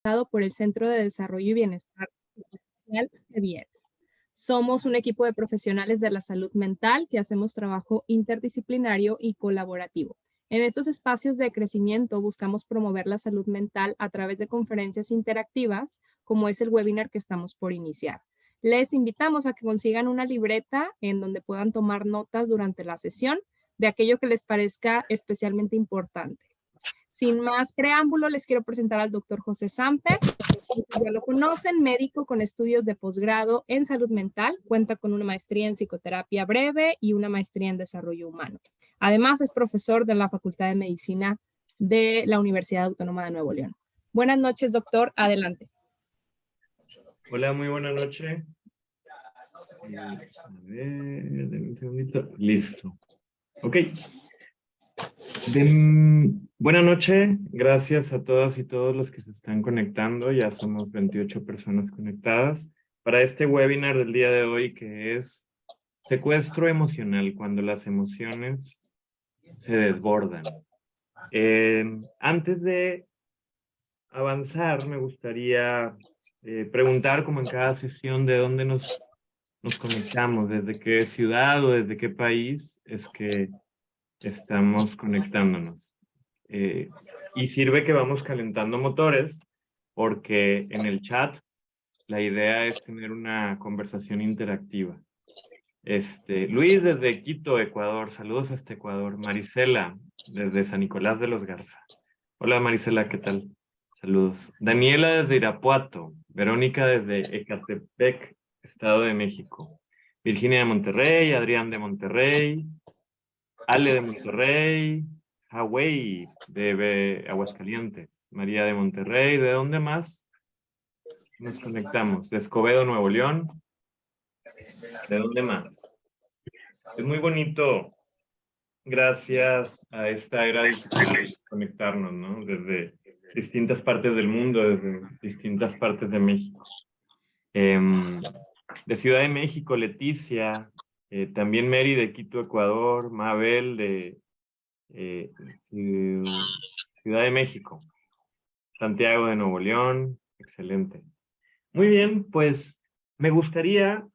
Dado por el Centro de Desarrollo y Bienestar Social de Vies. Somos un equipo de profesionales de la salud mental que hacemos trabajo interdisciplinario y colaborativo. En estos espacios de crecimiento buscamos promover la salud mental a través de conferencias interactivas, como es el webinar que estamos por iniciar. Les invitamos a que consigan una libreta en donde puedan tomar notas durante la sesión de aquello que les parezca especialmente importante. Sin más preámbulo, les quiero presentar al doctor José Samper. Ya lo conocen, médico con estudios de posgrado en salud mental, cuenta con una maestría en psicoterapia breve y una maestría en desarrollo humano. Además, es profesor de la Facultad de Medicina de la Universidad Autónoma de Nuevo León. Buenas noches, doctor. Adelante. Hola, muy buena noche. A ver, denme un segundito. Listo. Ok. Buena noche. Gracias a todas y todos los que se están conectando. Ya somos 28 personas conectadas para este webinar del día de hoy, que es secuestro emocional, cuando las emociones se desbordan. Antes de avanzar, me gustaría preguntar, como en cada sesión, de dónde nos conectamos, desde qué ciudad o desde qué país es que estamos conectándonos. Y sirve que vamos calentando motores, porque en el chat la idea es tener una conversación interactiva. Luis desde Quito, Ecuador. Saludos hasta Ecuador. Marisela desde San Nicolás de los Garza. Hola Marisela, ¿qué tal? Saludos. Daniela desde Irapuato. Verónica desde Ecatepec, Estado de México. Virginia de Monterrey, Adrián de Monterrey, Ale de Monterrey, Hawaii de Aguascalientes, María de Monterrey. ¿De dónde más nos conectamos? De Escobedo, Nuevo León. ¿De dónde más? Es muy bonito, gracias a esta era digital, conectarnos, ¿no? Desde distintas partes del mundo, desde distintas partes de México. De Ciudad de México, Leticia, también Mary de Quito, Ecuador, Mabel de Ciudad de México, Santiago de Nuevo León, excelente. Muy bien, pues me gustaría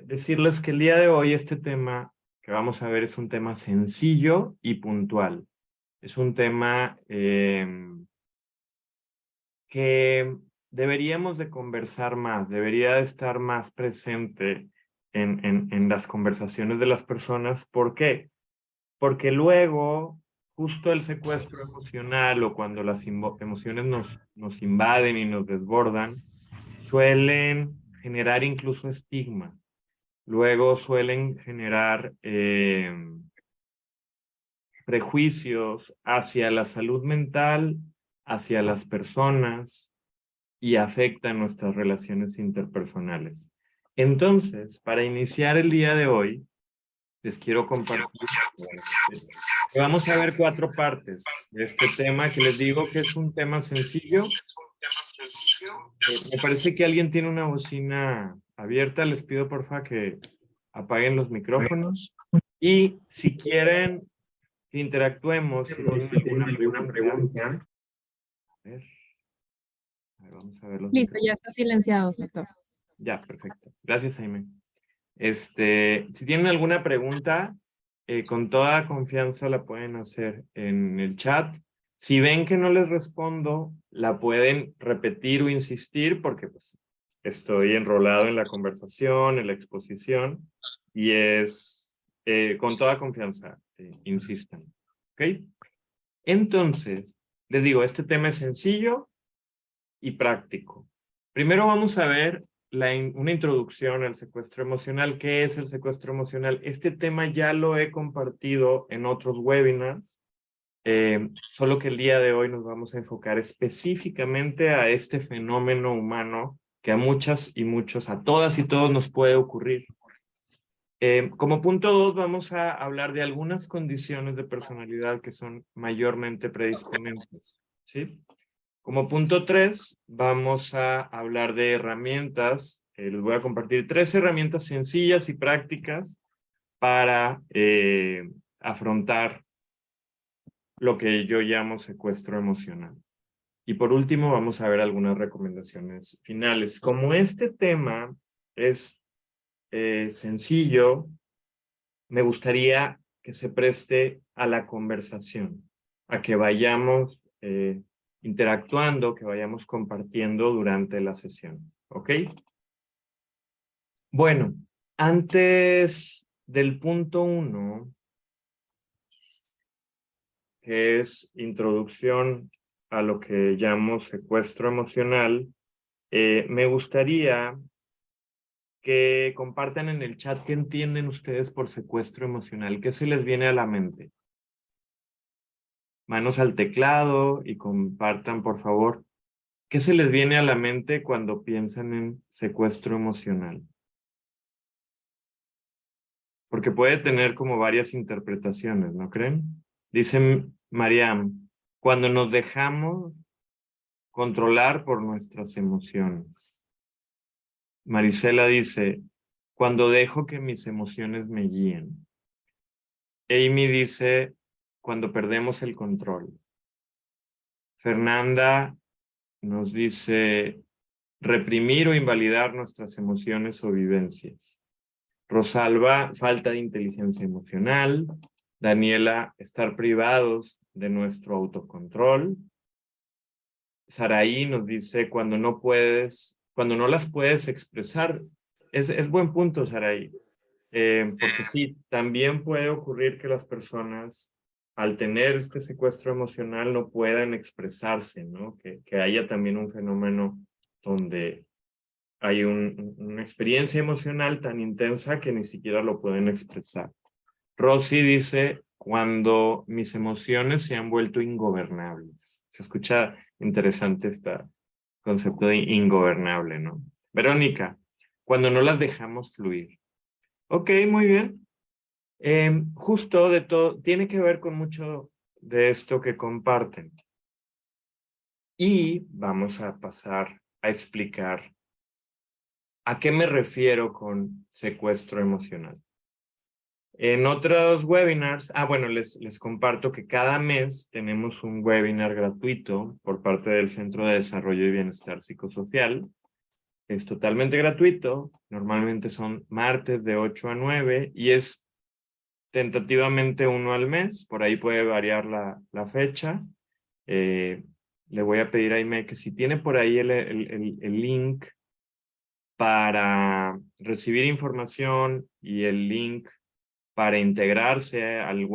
decirles que el día de hoy este tema que vamos a ver es un tema sencillo y puntual. Es un tema que deberíamos de conversar más, debería de estar más presente en las conversaciones de las personas. ¿Por qué? Porque luego, justo el secuestro emocional o cuando las emociones nos invaden y nos desbordan, suelen generar incluso estigma. Luego suelen generar prejuicios hacia la salud mental, hacia las personas y afectan nuestras relaciones interpersonales. Entonces, para iniciar el día de hoy, les quiero compartir que vamos a ver 4 partes de este tema, que les digo que es un tema sencillo. Me parece que alguien tiene una bocina abierta. Les pido porfa que apaguen los micrófonos. Y si quieren que interactuemos, si tienen alguna pregunta. A ver, vamos a ver los Listo, ya micrófonos. está silenciado, doctor. Ya, perfecto. Gracias, Jaime. Si tienen alguna pregunta, con toda confianza la pueden hacer en el chat. Si ven que no les respondo, la pueden repetir o insistir, porque pues, estoy enrolado en la conversación, en la exposición, y es con toda confianza, insistan. ¿Ok? Entonces, les digo, este tema es sencillo y práctico. Primero vamos a ver una introducción al secuestro emocional. ¿Qué es el secuestro emocional? Este tema ya lo he compartido en otros webinars, solo que el día de hoy nos vamos a enfocar específicamente a este fenómeno humano que a muchas y muchos, a todas y todos nos puede ocurrir. Como punto 2 vamos a hablar de algunas condiciones de personalidad que son mayormente predisponentes, ¿sí? Como punto 3, vamos a hablar de herramientas. Les voy a compartir 3 herramientas sencillas y prácticas para afrontar lo que yo llamo secuestro emocional. Y por último, vamos a ver algunas recomendaciones finales. Como este tema es sencillo, me gustaría que se preste a la conversación, a que vayamos interactuando, que vayamos compartiendo durante la sesión. ¿Ok? Bueno, antes del punto 1, que es introducción a lo que llamo secuestro emocional, me gustaría que compartan en el chat qué entienden ustedes por secuestro emocional, qué se les viene a la mente. Manos al teclado y compartan, por favor, qué se les viene a la mente cuando piensan en secuestro emocional. Porque puede tener como varias interpretaciones, ¿no creen? Dice Mariam, cuando nos dejamos controlar por nuestras emociones. Marisela dice, cuando dejo que mis emociones me guíen. Amy dice, cuando perdemos el control. Fernanda nos dice, reprimir o invalidar nuestras emociones o vivencias. Rosalba, falta de inteligencia emocional. Daniela, estar privados de nuestro autocontrol. Saraí nos dice, cuando no las puedes expresar. Es buen punto, Saraí. Porque sí, también puede ocurrir que las personas, al tener este secuestro emocional, no puedan expresarse, ¿no? Que haya también un fenómeno donde hay una experiencia emocional tan intensa que ni siquiera lo pueden expresar. Rosy dice, cuando mis emociones se han vuelto ingobernables. Se escucha interesante este concepto de ingobernable, ¿no? Verónica, cuando no las dejamos fluir. Ok, muy bien. Justo de todo, tiene que ver con mucho de esto que comparten. Y vamos a pasar a explicar a qué me refiero con secuestro emocional. En otros webinars, bueno, les comparto que cada mes tenemos un webinar gratuito por parte del Centro de Desarrollo y Bienestar Psicosocial. Es totalmente gratuito, normalmente son martes de 8 a 9 y es tentativamente uno al mes, por ahí puede variar la fecha. Le voy a pedir a Aime que si tiene por ahí el link para recibir información y el link para integrarse al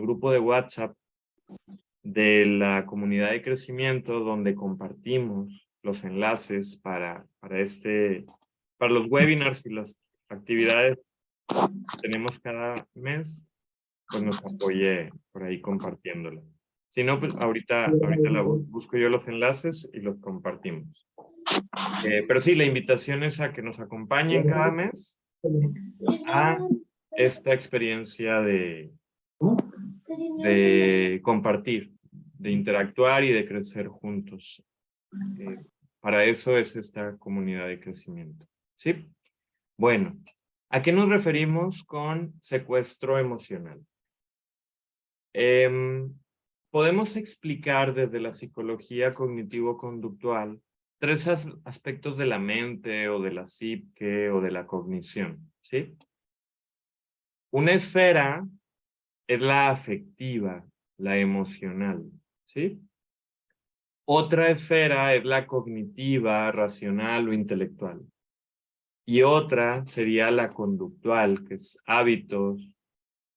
grupo de WhatsApp de la comunidad de crecimiento donde compartimos los enlaces para los webinars y las actividades que tenemos cada mes, pues nos apoye por ahí compartiéndolo. Si no, pues ahorita busco yo los enlaces y los compartimos. Pero sí, la invitación es a que nos acompañen cada mes a esta experiencia de compartir, de interactuar y de crecer juntos. Para eso es esta comunidad de crecimiento. ¿Sí? Bueno, ¿a qué nos referimos con secuestro emocional? Podemos explicar desde la psicología cognitivo-conductual 3 aspectos de la mente o de la psique o de la cognición, ¿sí? Una esfera es la afectiva, la emocional, ¿sí? Otra esfera es la cognitiva, racional o intelectual. Y otra sería la conductual, que es hábitos,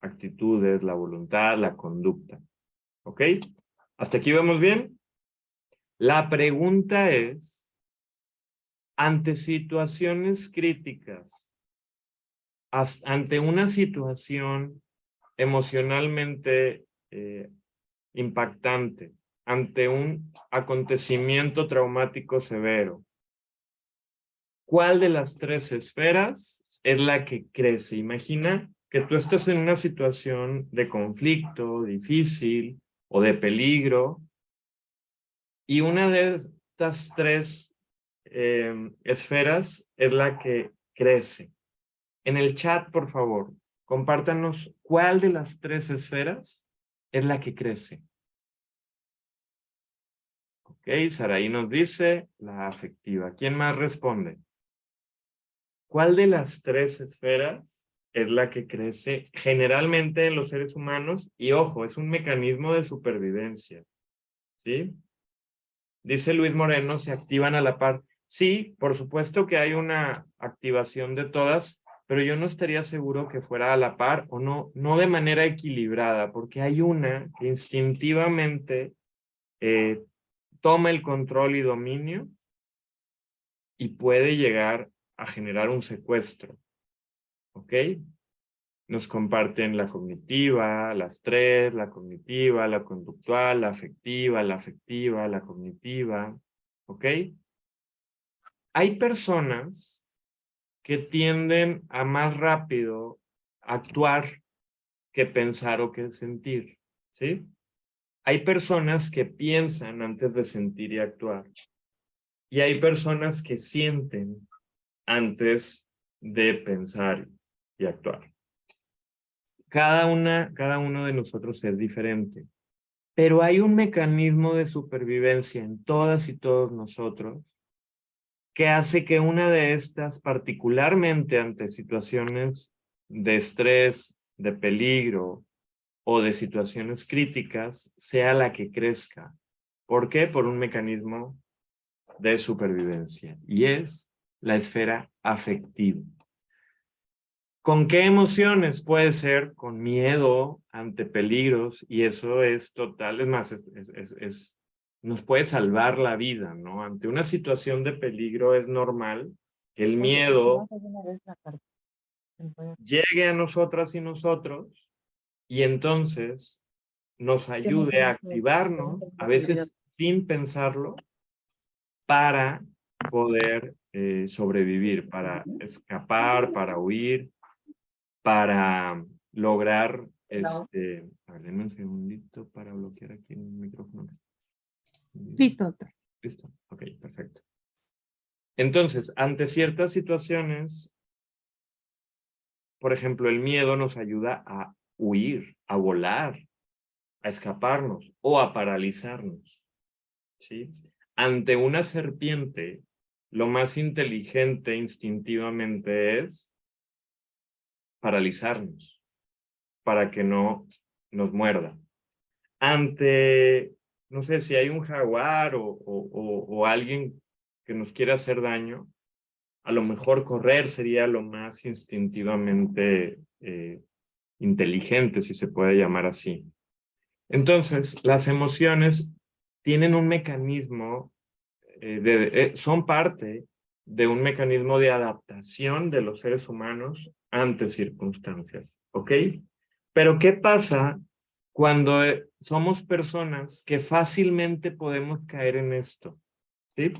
actitudes, la voluntad, la conducta. ¿Ok? ¿Hasta aquí vamos bien? La pregunta es, ante situaciones críticas, ante una situación emocionalmente impactante, ante un acontecimiento traumático severo, ¿cuál de las 3 esferas es la que crece? Imagina que tú estás en una situación de conflicto, difícil o de peligro, y una de estas 3 esferas es la que crece. En el chat, por favor, compártanos cuál de las 3 esferas es la que crece. ¿Ok? Saraí nos dice la afectiva. ¿Quién más responde? ¿Cuál de las tres esferas es la que crece generalmente en los seres humanos? Y ojo, es un mecanismo de supervivencia, ¿sí? Dice Luis Moreno, se activan a la par. Sí, por supuesto que hay una activación de todas, pero yo no estaría seguro que fuera a la par o no de manera equilibrada, porque hay una que instintivamente toma el control y dominio y puede llegar a generar un secuestro, ¿ok? Nos comparten la cognitiva, las tres, la cognitiva, la conductual, la afectiva, la cognitiva, ¿ok? Hay personas que tienden a más rápido actuar que pensar o que sentir, ¿sí? Hay personas que piensan antes de sentir y actuar. Y hay personas que sienten antes de pensar y actuar. Cada uno de nosotros es diferente. Pero hay un mecanismo de supervivencia en todas y todos nosotros que hace que una de estas, particularmente ante situaciones de estrés, de peligro o de situaciones críticas, sea la que crezca. ¿Por qué? Por un mecanismo de supervivencia, y es la esfera afectiva. ¿Con qué emociones? Puede ser con miedo ante peligros, y eso es total, es más, nos puede salvar la vida, ¿no? Ante una situación de peligro es normal que el miedo llegue a nosotras y nosotros, y entonces nos ayude a activarnos, a veces sin pensarlo, para poder sobrevivir, para escapar, para huir, para lograr, a ver, denme un segundito para bloquear aquí el micrófono. Listo, doctor. Listo, ok, perfecto. Entonces, ante ciertas situaciones, por ejemplo, el miedo nos ayuda a huir, a volar, a escaparnos o a paralizarnos, ¿sí? Ante una serpiente, lo más inteligente instintivamente es paralizarnos para que no nos muerda. Ante, no sé, si hay un jaguar o alguien que nos quiere hacer daño, a lo mejor correr sería lo más instintivamente inteligente, si se puede llamar así. Entonces, las emociones tienen un mecanismo, son parte de un mecanismo de adaptación de los seres humanos ante circunstancias, ¿ok? Pero ¿qué pasa cuando somos personas que fácilmente podemos caer en esto? ¿Sí?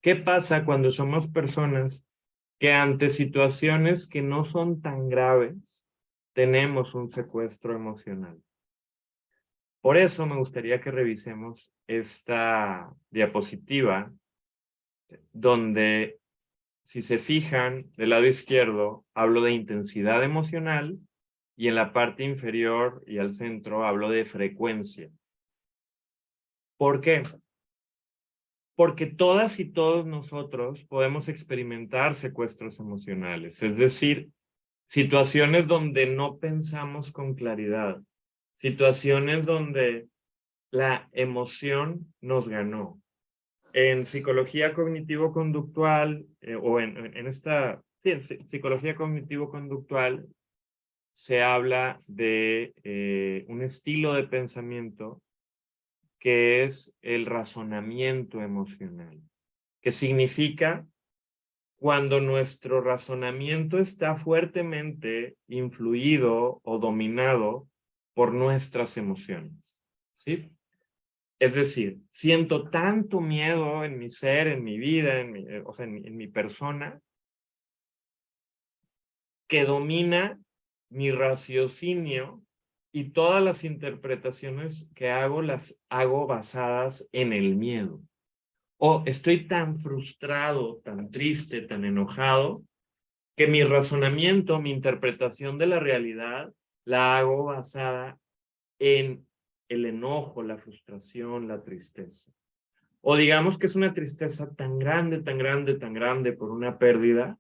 ¿Qué pasa cuando somos personas que ante situaciones que no son tan graves tenemos un secuestro emocional? Por eso me gustaría que revisemos esta diapositiva donde, si se fijan, del lado izquierdo hablo de intensidad emocional y en la parte inferior y al centro hablo de frecuencia. ¿Por qué? Porque todas y todos nosotros podemos experimentar secuestros emocionales, es decir, situaciones donde no pensamos con claridad, situaciones donde la emoción nos ganó. En psicología cognitivo-conductual, o en esta psicología cognitivo-conductual, se habla de un estilo de pensamiento que es el razonamiento emocional, que significa cuando nuestro razonamiento está fuertemente influido o dominado por nuestras emociones, ¿sí? Es decir, siento tanto miedo en mi ser, en mi vida, o sea, en mi persona, que domina mi raciocinio y todas las interpretaciones que hago las hago basadas en el miedo. O estoy tan frustrado, tan triste, tan enojado, que mi razonamiento, mi interpretación de la realidad, la hago basada en el enojo, la frustración, la tristeza. O digamos que es una tristeza tan grande, tan grande, tan grande por una pérdida,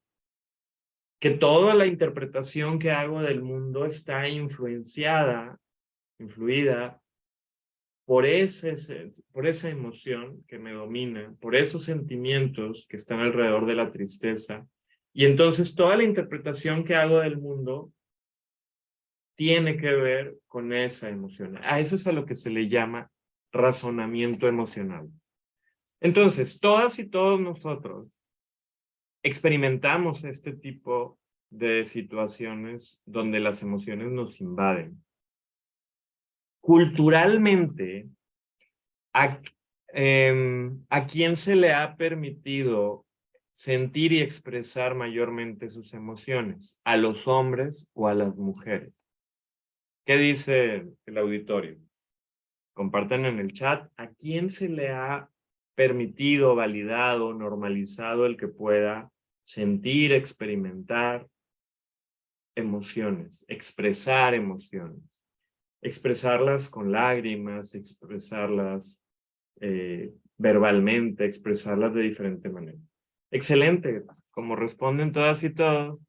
que toda la interpretación que hago del mundo está influida por esa emoción que me domina, por esos sentimientos que están alrededor de la tristeza. Y entonces toda la interpretación que hago del mundo tiene que ver con esa emoción. A eso es a lo que se le llama razonamiento emocional. Entonces, todas y todos nosotros experimentamos este tipo de situaciones donde las emociones nos invaden. Culturalmente, ¿a quién se le ha permitido sentir y expresar mayormente sus emociones? ¿A los hombres o a las mujeres? ¿Qué dice el auditorio? Compartan en el chat. ¿A quién se le ha permitido, validado, normalizado el que pueda sentir, experimentar emociones, expresar emociones? Expresarlas con lágrimas, expresarlas verbalmente, expresarlas de diferente manera. Excelente, como responden todas y todos,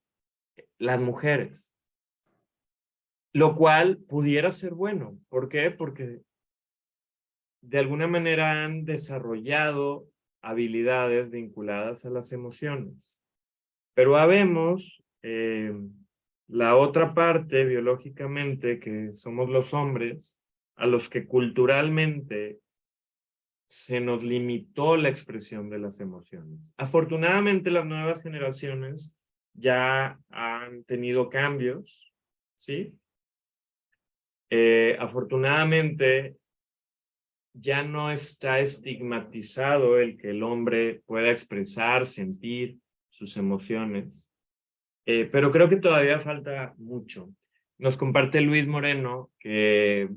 las mujeres. Lo cual pudiera ser bueno. ¿Por qué? Porque de alguna manera han desarrollado habilidades vinculadas a las emociones. Pero habemos la otra parte biológicamente, que somos los hombres, a los que culturalmente se nos limitó la expresión de las emociones. Afortunadamente, las nuevas generaciones ya han tenido cambios, ¿sí? Afortunadamente, ya no está estigmatizado el que el hombre pueda expresar, sentir sus emociones, pero creo que todavía falta mucho. Nos comparte Luis Moreno que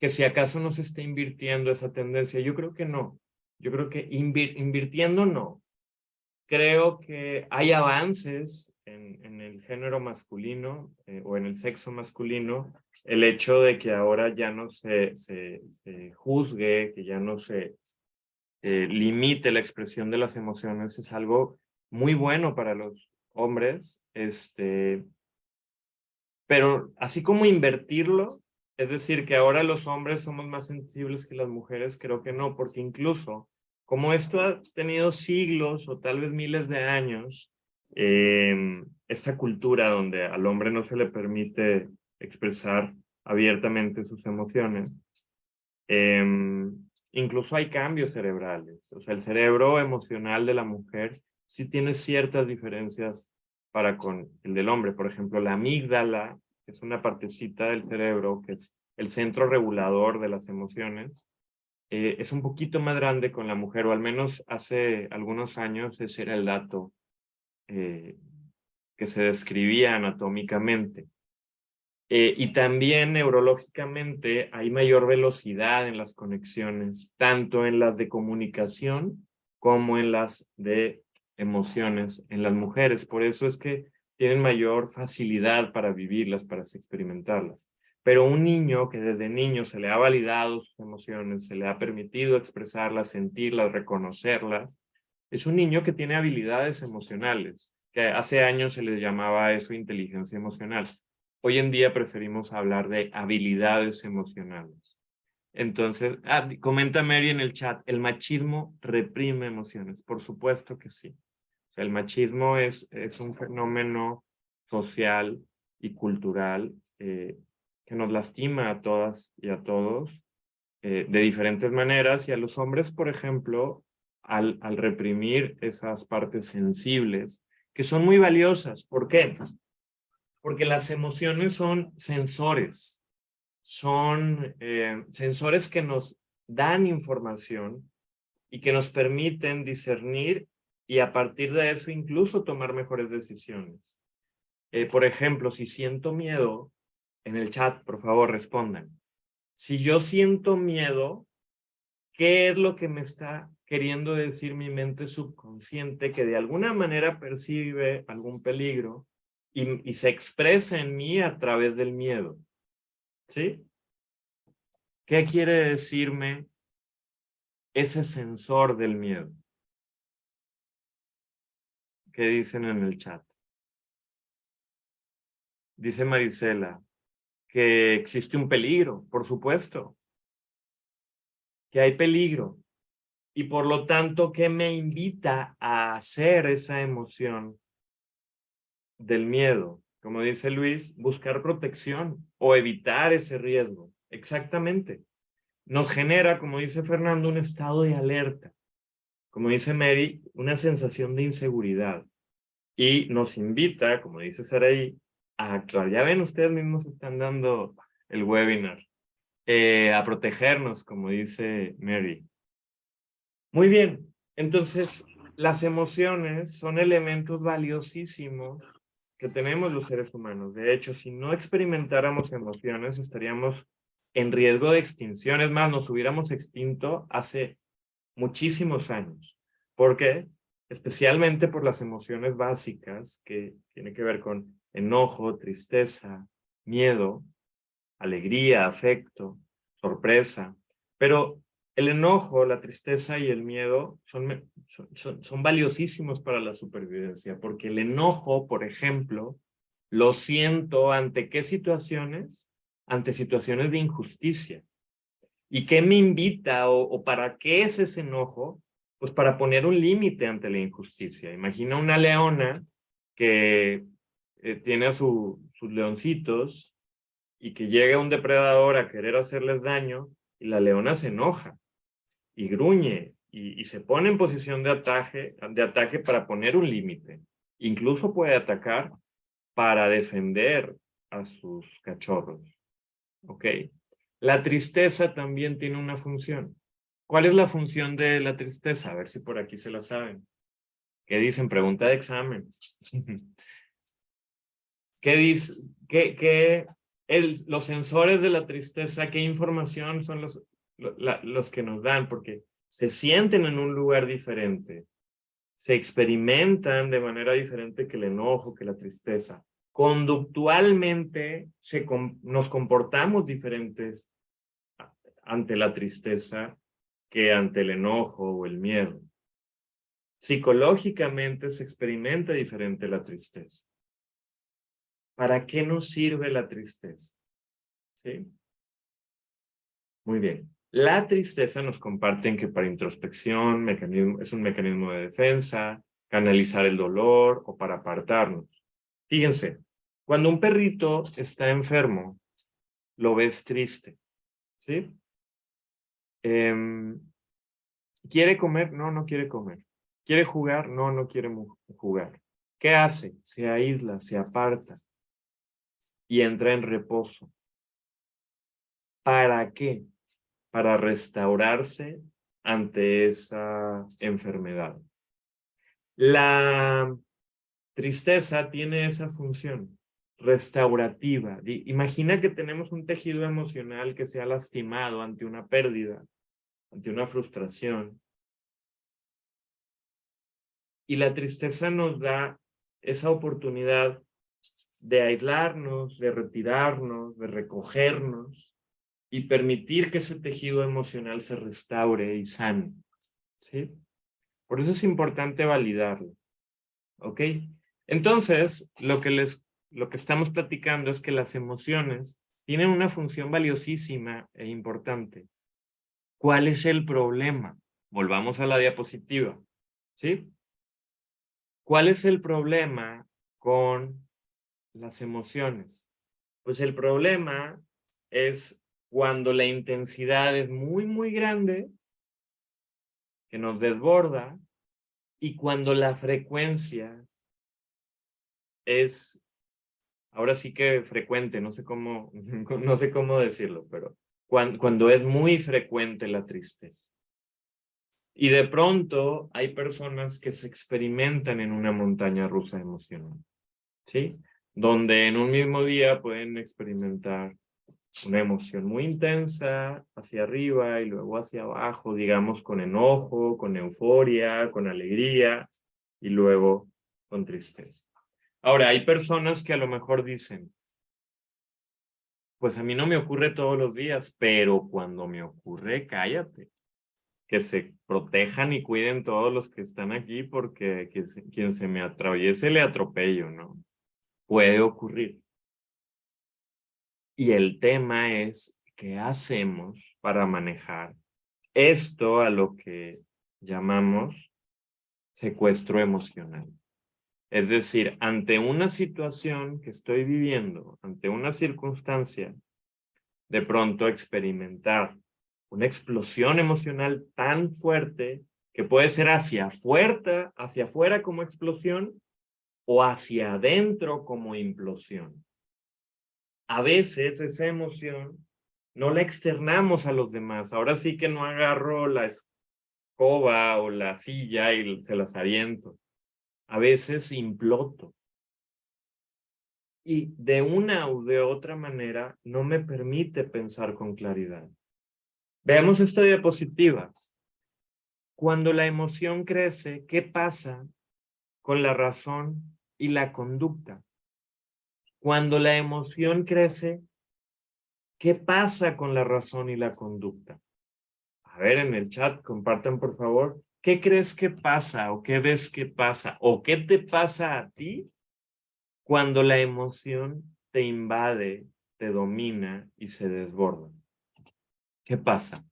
si acaso no se está invirtiendo esa tendencia. Yo creo que no. Yo creo que invirtiendo no. Creo que hay avances en el género masculino o en el sexo masculino. El hecho de que ahora ya no se juzgue, que ya no se limite la expresión de las emociones es algo muy bueno para los hombres. Pero así como invertirlo, es decir, que ahora los hombres somos más sensibles que las mujeres, creo que no, porque incluso como esto ha tenido siglos o tal vez miles de años, esta cultura donde al hombre no se le permite expresar abiertamente sus emociones, incluso hay cambios cerebrales. O sea, el cerebro emocional de la mujer sí tiene ciertas diferencias para con el del hombre. Por ejemplo, la amígdala, que es una partecita del cerebro, que es el centro regulador de las emociones, es un poquito más grande con la mujer, o al menos hace algunos años ese era el dato que se describía anatómicamente. Y también neurológicamente hay mayor velocidad en las conexiones, tanto en las de comunicación como en las de emociones en las mujeres. Por eso es que tienen mayor facilidad para vivirlas, para experimentarlas. Pero un niño que desde niño se le ha validado sus emociones, se le ha permitido expresarlas, sentirlas, reconocerlas, es un niño que tiene habilidades emocionales, que hace años se les llamaba eso inteligencia emocional. Hoy en día preferimos hablar de habilidades emocionales. Entonces, comenta Mary en el chat, ¿el machismo reprime emociones? Por supuesto que sí. O sea, el machismo es un fenómeno social y cultural que nos lastima a todas y a todos de diferentes maneras, y a los hombres, por ejemplo, al reprimir esas partes sensibles, que son muy valiosas. ¿Por qué? Porque las emociones son sensores que nos dan información y que nos permiten discernir y a partir de eso incluso tomar mejores decisiones. Por ejemplo, si siento miedo, en el chat, por favor, respondan. Si yo siento miedo, ¿qué es lo que me está queriendo decir mi mente subconsciente que de alguna manera percibe algún peligro y se expresa en mí a través del miedo? ¿Sí? ¿Qué quiere decirme ese sensor del miedo? ¿Qué dicen en el chat? Dice Marisela que existe un peligro, por supuesto, que hay peligro. Y por lo tanto, ¿qué me invita a hacer esa emoción del miedo? Como dice Luis, buscar protección o evitar ese riesgo. Exactamente. Nos genera, como dice Fernando, un estado de alerta. Como dice Mary, una sensación de inseguridad. Y nos invita, como dice Saraí, a actuar. Ya ven, ustedes mismos están dando el webinar. A protegernos, como dice Mary. Muy bien. Entonces, las emociones son elementos valiosísimos que tenemos los seres humanos. De hecho, si no experimentáramos emociones, estaríamos en riesgo de extinción. Es más, nos hubiéramos extinto hace muchísimos años. ¿Por qué? Especialmente por las emociones básicas que tienen que ver con enojo, tristeza, miedo, alegría, afecto, sorpresa. Pero el enojo, la tristeza y el miedo son valiosísimos para la supervivencia, porque el enojo, por ejemplo, lo siento ante qué situaciones? Ante situaciones de injusticia. ¿Y qué me invita o para qué es ese enojo? Pues para poner un límite ante la injusticia. Imagina una leona que tiene a sus leoncitos y que llega un depredador a querer hacerles daño y la leona se enoja y gruñe y se pone en posición de ataque para poner un límite. Incluso puede atacar para defender a sus cachorros. ¿Ok? La tristeza también tiene una función. ¿Cuál es la función de la tristeza? A ver si por aquí se la saben. ¿Qué dicen? Pregunta de examen. ¿Qué dice? Los sensores de la tristeza, qué información son los que nos dan? Porque se sienten en un lugar diferente. Se experimentan de manera diferente que el enojo, que la tristeza. Conductualmente nos comportamos diferentes ante la tristeza que ante el enojo o el miedo. Psicológicamente se experimenta diferente la tristeza. ¿Para qué nos sirve la tristeza? ¿Sí? Muy bien. La tristeza nos comparten que para introspección es un mecanismo de defensa, canalizar el dolor o para apartarnos. Fíjense, cuando un perrito está enfermo, lo ves triste, ¿sí? ¿Quiere comer? No, no quiere comer. ¿Quiere jugar? No, no quiere jugar. ¿Qué hace? Se aísla, se aparta y entra en reposo. ¿Para qué? Para restaurarse ante esa enfermedad. La tristeza tiene esa función restaurativa. Imagina que tenemos un tejido emocional que se ha lastimado ante una pérdida, ante una frustración. Y la tristeza nos da esa oportunidad de aislarnos, de retirarnos, de recogernos y permitir que ese tejido emocional se restaure y sane. ¿Sí? Por eso es importante validarlo. ¿Ok? Entonces, lo que estamos platicando es que las emociones tienen una función valiosísima e importante. ¿Cuál es el problema? Volvamos a la diapositiva. ¿Sí? ¿Cuál es el problema con las emociones? Pues el problema es cuando la intensidad es muy, muy grande, que nos desborda, y cuando la frecuencia es, ahora sí que frecuente, no sé cómo, no sé cómo decirlo, pero cuando es muy frecuente la tristeza. Y de pronto hay personas que se experimentan en una montaña rusa emocional, ¿sí? Donde en un mismo día pueden experimentar una emoción muy intensa hacia arriba y luego hacia abajo, digamos con enojo, con euforia, con alegría y luego con tristeza. Ahora, hay personas que a lo mejor dicen, pues a mí no me ocurre todos los días, pero cuando me ocurre, cállate. que se protejan y cuiden todos los que están aquí porque quien se me atraviese le atropello, ¿no? Puede ocurrir. Y el tema es, ¿qué hacemos para manejar esto a lo que llamamos secuestro emocional? Es decir, ante una situación que estoy viviendo, ante una circunstancia, de pronto experimentar una explosión emocional tan fuerte que puede ser hacia afuera como explosión o hacia adentro como implosión. A veces esa emoción no la externamos a los demás. Ahora sí que no agarro la escoba o la silla y se las aviento. A veces imploto. Y de una u de otra manera no me permite pensar con claridad. Veamos esta diapositiva. Cuando la emoción crece, ¿qué pasa con la razón y la conducta? Cuando la emoción crece, ¿qué pasa con la razón y la conducta? A ver, en el chat, compartan por favor. ¿Qué crees que pasa o qué ves que pasa o qué te pasa a ti cuando la emoción te invade, te domina y se desborda? ¿Qué pasa?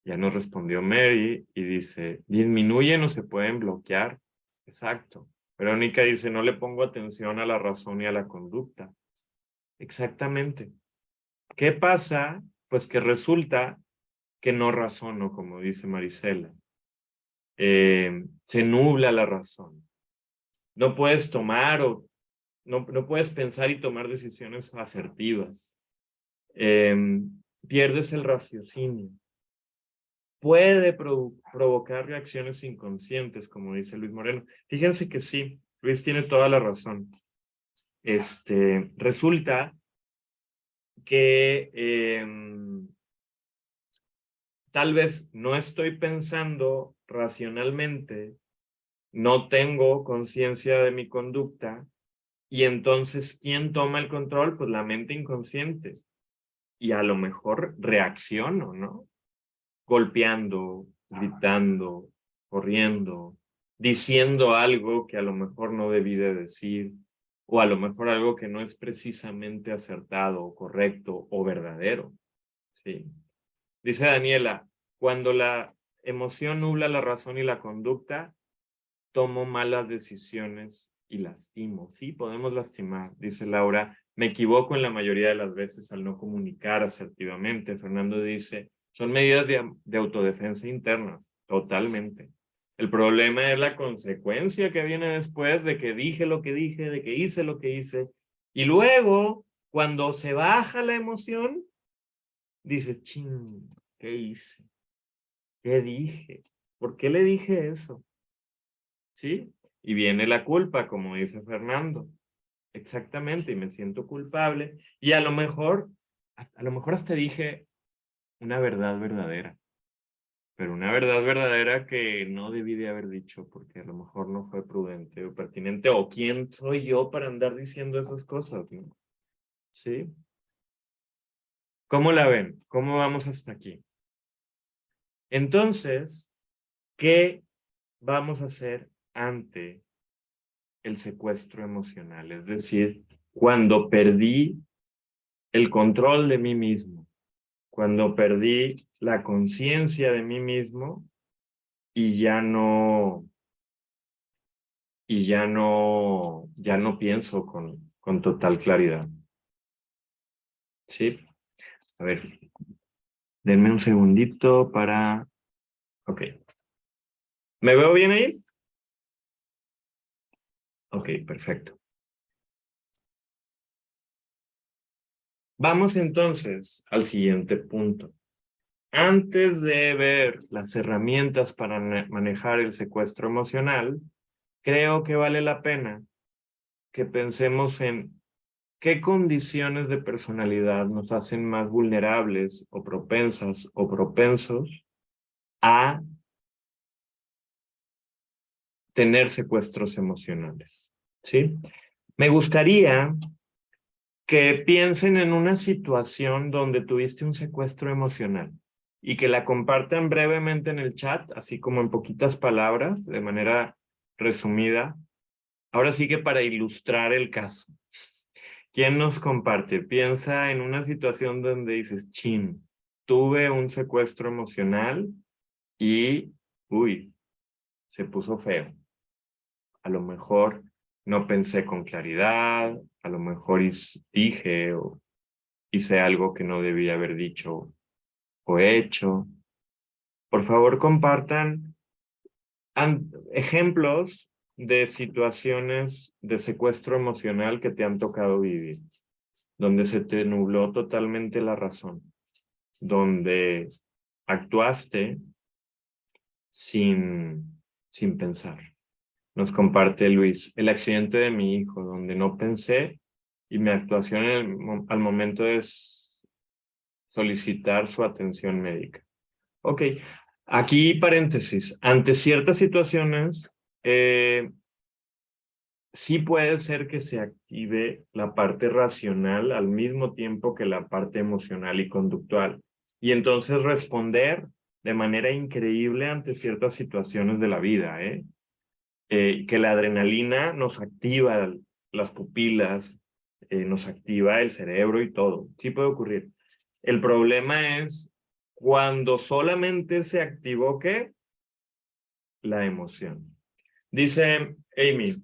Ya nos respondió Mary y dice, disminuyen o se pueden bloquear. Exacto. Verónica dice, no le pongo atención a la razón y a la conducta. Exactamente. ¿Qué pasa? Pues que resulta que no razono, como dice Marisela. Se nubla la razón. No puedes tomar o no puedes pensar y tomar decisiones asertivas. Pierdes el raciocinio. Puede provocar reacciones inconscientes, como dice Luis Moreno. Fíjense que sí, Luis tiene toda la razón. Resulta que tal vez no estoy pensando racionalmente, no tengo conciencia de mi conducta, y entonces, ¿quién toma el control? Pues la mente inconsciente. Y a lo mejor reacciono, ¿no? Golpeando, gritando, corriendo, diciendo algo que a lo mejor no debí de decir, o a lo mejor algo que no es precisamente acertado, o correcto o verdadero. ¿Sí? Dice Daniela, cuando la emoción nubla la razón y la conducta, tomo malas decisiones y lastimo. Sí, podemos lastimar, dice Laura. Me equivoco en la mayoría de las veces al no comunicar asertivamente. Fernando dice, son medidas de autodefensa internas, totalmente. El problema es la consecuencia que viene después de que dije lo que dije, de que hice lo que hice. Y luego, cuando se baja la emoción, dice, ching, ¿qué hice? ¿Qué dije? ¿Por qué le dije eso? ¿Sí? Y viene la culpa, como dice Fernando. Exactamente, y me siento culpable. Y a lo mejor hasta dije una verdad verdadera. Pero una verdad verdadera que no debí de haber dicho porque a lo mejor no fue prudente o pertinente. O quién soy yo para andar diciendo esas cosas, ¿no? ¿Sí? ¿Cómo la ven? ¿Cómo vamos hasta aquí? Entonces, ¿qué vamos a hacer ante el secuestro emocional? Es decir, cuando perdí el control de mí mismo, cuando perdí la conciencia de mí mismo y ya no pienso con total claridad. ¿Sí? A ver, denme un segundito para... Ok. ¿Me veo bien ahí? Ok, perfecto. Vamos entonces al siguiente punto. Antes de ver las herramientas para manejar el secuestro emocional, creo que vale la pena que pensemos en qué condiciones de personalidad nos hacen más vulnerables o propensas o propensos a tener secuestros emocionales. ¿Sí? Me gustaría que piensen en una situación donde tuviste un secuestro emocional y que la compartan brevemente en el chat, así como en poquitas palabras, de manera resumida. Ahora sí que para ilustrar el caso. ¿Quién nos comparte? Piensa en una situación donde dices, chin, tuve un secuestro emocional y, uy, se puso feo. A lo mejor no pensé con claridad, a lo mejor dije o hice algo que no debía haber dicho o hecho. Por favor, compartan ejemplos de situaciones de secuestro emocional que te han tocado vivir, donde se te nubló totalmente la razón, donde actuaste sin pensar. Nos comparte Luis, el accidente de mi hijo, donde no pensé y mi actuación al momento de solicitar su atención médica. Ok, aquí paréntesis. Ante ciertas situaciones, sí puede ser que se active la parte racional al mismo tiempo que la parte emocional y conductual. Y entonces responder de manera increíble ante ciertas situaciones de la vida, que la adrenalina nos activa las pupilas, nos activa el cerebro y todo. Sí puede ocurrir. El problema es cuando solamente se activó, ¿qué? La emoción. Dice Amy,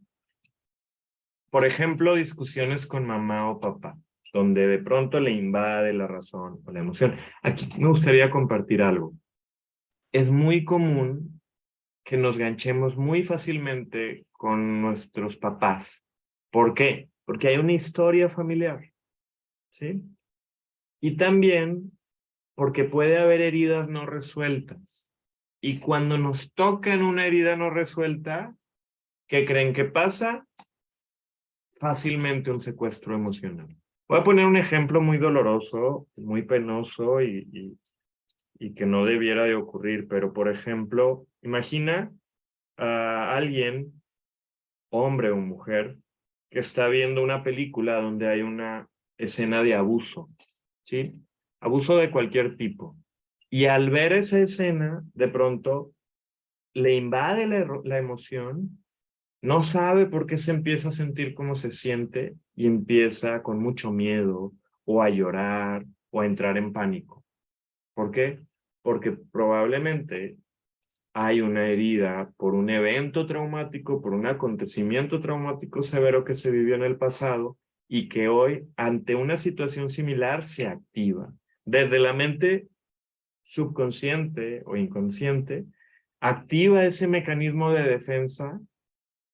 por ejemplo, discusiones con mamá o papá, donde de pronto le invade la razón o la emoción. Aquí me gustaría compartir algo. Es muy común que nos ganchemos muy fácilmente con nuestros papás. ¿Por qué? Porque hay una historia familiar, ¿sí? Y también porque puede haber heridas no resueltas. Y cuando nos tocan una herida no resuelta, ¿qué creen que pasa? Fácilmente un secuestro emocional. Voy a poner un ejemplo muy doloroso, muy penoso y que no debiera de ocurrir, pero por ejemplo, imagina a alguien, hombre o mujer, que está viendo una película donde hay una escena de abuso, ¿sí? Abuso de cualquier tipo. Y al ver esa escena, de pronto le invade la emoción, no sabe por qué se empieza a sentir como se siente y empieza con mucho miedo o a llorar o a entrar en pánico. ¿Por qué? Porque probablemente hay una herida por un evento traumático, por un acontecimiento traumático severo que se vivió en el pasado y que hoy, ante una situación similar, se activa. Desde la mente subconsciente o inconsciente, activa ese mecanismo de defensa,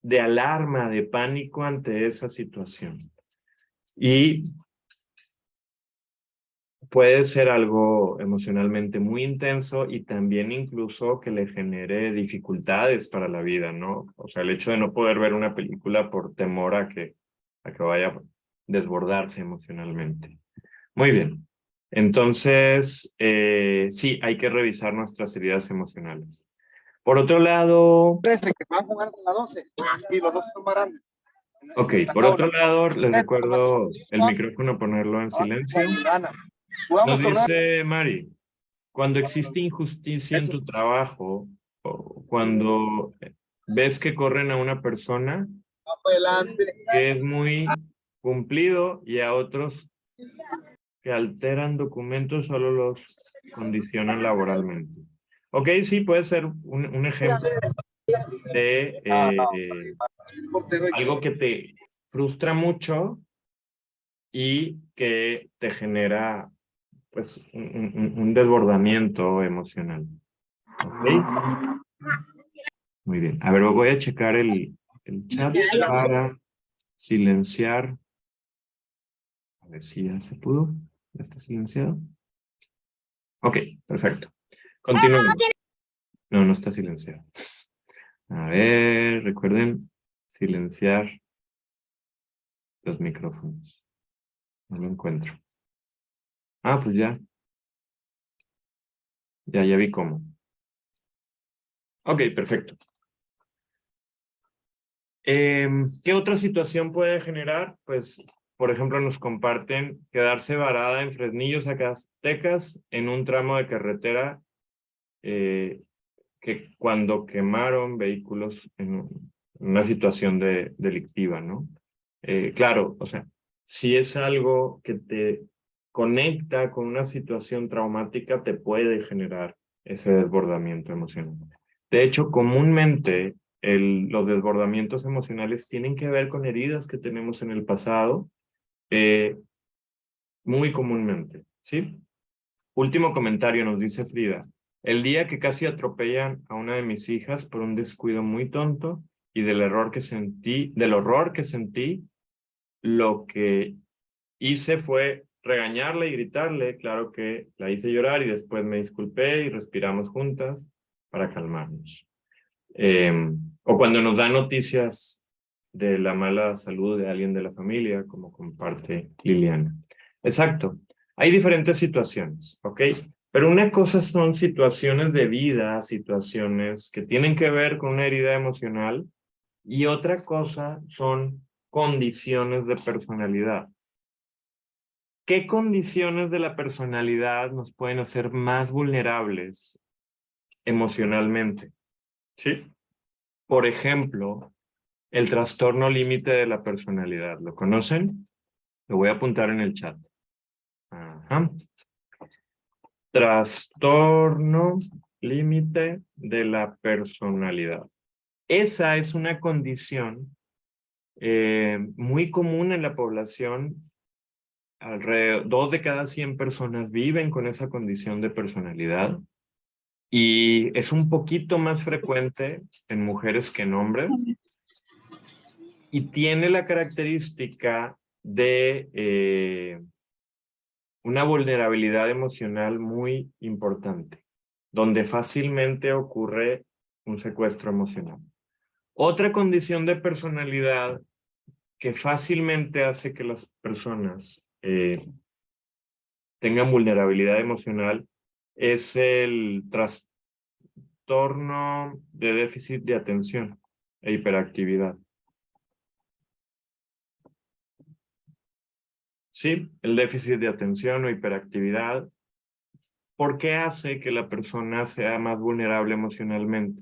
de alarma, de pánico ante esa situación. Y puede ser algo emocionalmente muy intenso y también incluso que le genere dificultades para la vida, ¿no? O sea, el hecho de no poder ver una película por temor a que vaya a desbordarse emocionalmente. Muy bien. Entonces, sí, hay que revisar nuestras heridas emocionales. Por otro lado... 13, que van a jugar a las 12. Sí, los dos son más grandes. Ok, por otro lado, les recuerdo el micrófono, ponerlo en silencio. Nos dice Mari, cuando existe injusticia en tu trabajo, o cuando ves que corren a una persona que es muy cumplido y a otros que alteran documentos solo los condicionan laboralmente. Ok, sí, puede ser un ejemplo de algo que te frustra mucho y que te genera pues un desbordamiento emocional. ¿Ok? Muy bien. A ver, voy a checar el chat para silenciar. A ver si ya se pudo. ¿Ya está silenciado? Ok, perfecto. Continuamos. No, no está silenciado. A ver, recuerden silenciar los micrófonos. No lo encuentro. Ah, pues ya. Ya vi cómo. Ok, perfecto. ¿Qué otra situación puede generar? Pues por ejemplo, nos comparten quedarse varada en Fresnillo, Zacatecas, en un tramo de carretera que cuando quemaron vehículos en una situación delictiva, ¿no? Claro, o sea, si es algo que te conecta con una situación traumática, te puede generar ese desbordamiento emocional. De hecho, comúnmente los desbordamientos emocionales tienen que ver con heridas que tenemos en el pasado, muy comúnmente, ¿sí? Último comentario, nos dice Frida. El día que casi atropellan a una de mis hijas por un descuido muy tonto y del horror que sentí, lo que hice fue regañarla y gritarle. Claro que la hice llorar y después me disculpé y respiramos juntas para calmarnos. O cuando nos dan noticias de la mala salud de alguien de la familia, como comparte Liliana. Exacto. Hay diferentes situaciones, ¿ok? Pero una cosa son situaciones de vida, situaciones que tienen que ver con una herida emocional, y otra cosa son condiciones de personalidad. ¿Qué condiciones de la personalidad nos pueden hacer más vulnerables emocionalmente? ¿Sí? Por ejemplo, el trastorno límite de la personalidad. ¿Lo conocen? Lo voy a apuntar en el chat. Ajá. Trastorno límite de la personalidad. Esa es una condición muy común en la población. Alrededor 2 de cada 100 personas viven con esa condición de personalidad y es un poquito más frecuente en mujeres que en hombres y tiene la característica de una vulnerabilidad emocional muy importante, donde fácilmente ocurre un secuestro emocional. Otra condición de personalidad que fácilmente hace que las personas tengan vulnerabilidad emocional es el trastorno de déficit de atención e hiperactividad. Sí, el déficit de atención o hiperactividad. ¿Por qué hace que la persona sea más vulnerable emocionalmente?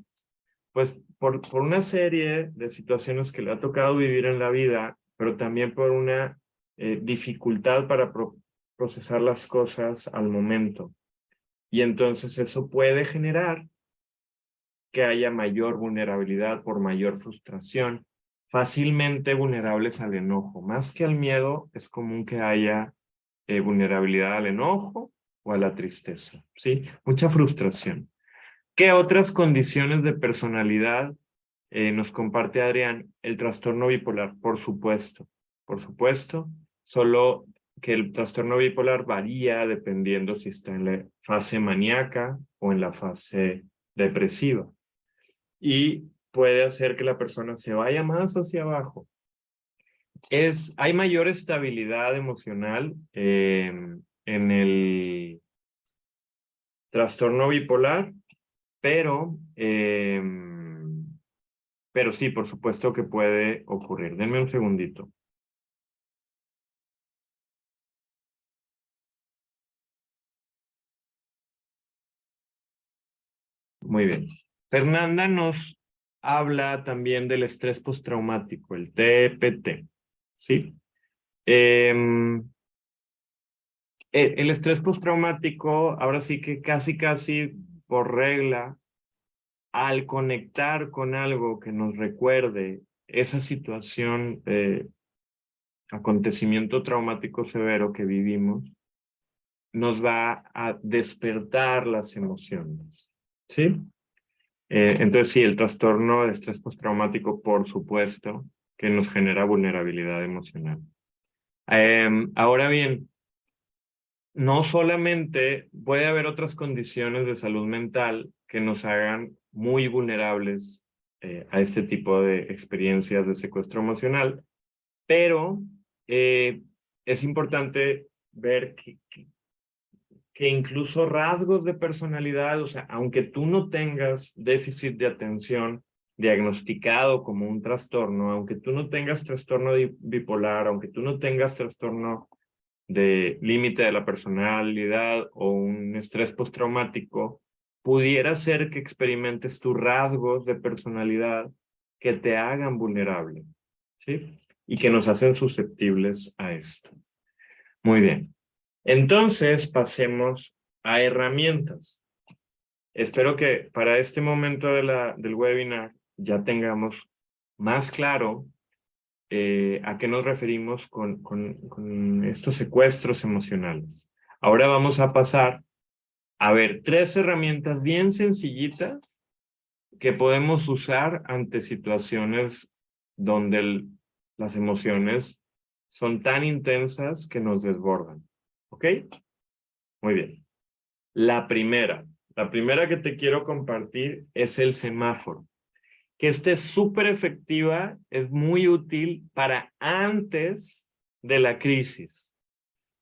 Pues por una serie de situaciones que le ha tocado vivir en la vida, pero también por una dificultad para procesar las cosas al momento. Y entonces eso puede generar que haya mayor vulnerabilidad por mayor frustración, fácilmente vulnerables al enojo. Más que al miedo, es común que haya vulnerabilidad al enojo o a la tristeza, ¿sí? Mucha frustración. ¿Qué otras condiciones de personalidad nos comparte Adrián? El trastorno bipolar, por supuesto, solo que el trastorno bipolar varía dependiendo si está en la fase maníaca o en la fase depresiva. Y puede hacer que la persona se vaya más hacia abajo. Hay mayor estabilidad emocional en el trastorno bipolar, pero sí, por supuesto que puede ocurrir. Denme un segundito. Muy bien. Fernanda nos habla también del estrés postraumático, el TPT. ¿Sí? El estrés postraumático, ahora sí que casi por regla, al conectar con algo que nos recuerde esa situación, acontecimiento traumático severo que vivimos, nos va a despertar las emociones, ¿sí? Entonces sí, el trastorno de estrés postraumático, por supuesto, que nos genera vulnerabilidad emocional. Ahora bien, no solamente puede haber otras condiciones de salud mental que nos hagan muy vulnerables a este tipo de experiencias de secuestro emocional, pero es importante ver que incluso rasgos de personalidad, o sea, aunque tú no tengas déficit de atención, diagnosticado como un trastorno, aunque tú no tengas trastorno bipolar, aunque tú no tengas trastorno de límite de la personalidad o un estrés postraumático, pudiera ser que experimentes tus rasgos de personalidad que te hagan vulnerable, ¿sí? Y que nos hacen susceptibles a esto. Muy bien. Entonces, pasemos a herramientas. Espero que para este momento del webinar ya tengamos más claro a qué nos referimos con estos secuestros emocionales. Ahora vamos a pasar a ver 3 herramientas bien sencillitas que podemos usar ante situaciones donde las emociones son tan intensas que nos desbordan. ¿Ok? Muy bien. La primera que te quiero compartir es el semáforo. Que esté súper efectiva, es muy útil para antes de la crisis.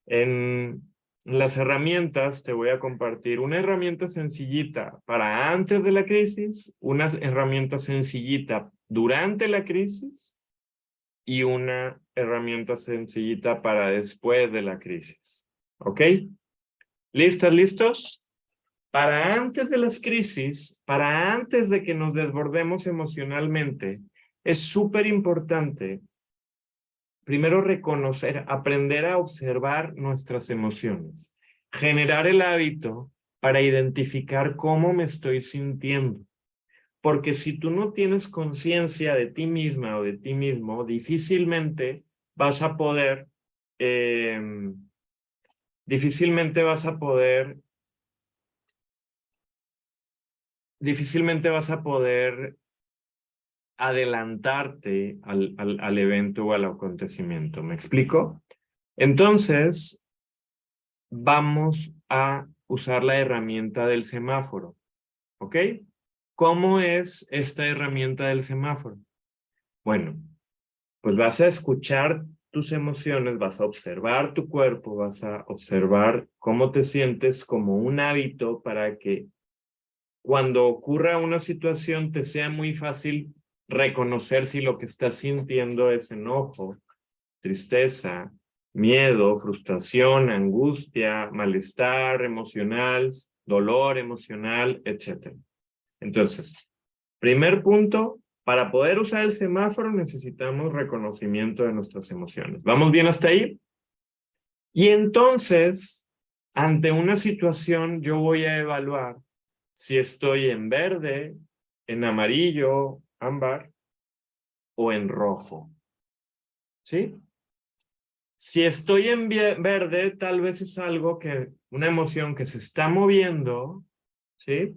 En las herramientas te voy a compartir una herramienta sencillita para antes de la crisis, una herramienta sencillita durante la crisis y una herramienta sencillita para después de la crisis. ¿Ok? ¿Listas, listos? Para antes de las crisis, para antes de que nos desbordemos emocionalmente, es súper importante primero reconocer, aprender a observar nuestras emociones, generar el hábito para identificar cómo me estoy sintiendo. Porque si tú no tienes conciencia de ti misma o de ti mismo, difícilmente vas a poder, difícilmente vas a poder adelantarte al evento o al acontecimiento. ¿Me explico? Entonces, vamos a usar la herramienta del semáforo. ¿Ok? ¿Cómo es esta herramienta del semáforo? Bueno, pues vas a escuchar tus emociones, vas a observar tu cuerpo, vas a observar cómo te sientes como un hábito para que cuando ocurra una situación te sea muy fácil reconocer si lo que estás sintiendo es enojo, tristeza, miedo, frustración, angustia, malestar emocional, dolor emocional, etc. Entonces, primer punto, para poder usar el semáforo necesitamos reconocimiento de nuestras emociones. ¿Vamos bien hasta ahí? Y entonces, ante una situación, yo voy a evaluar si estoy en verde, en amarillo, ámbar o en rojo. ¿Sí? Si estoy en verde, tal vez es algo que, una emoción que se está moviendo, ¿sí?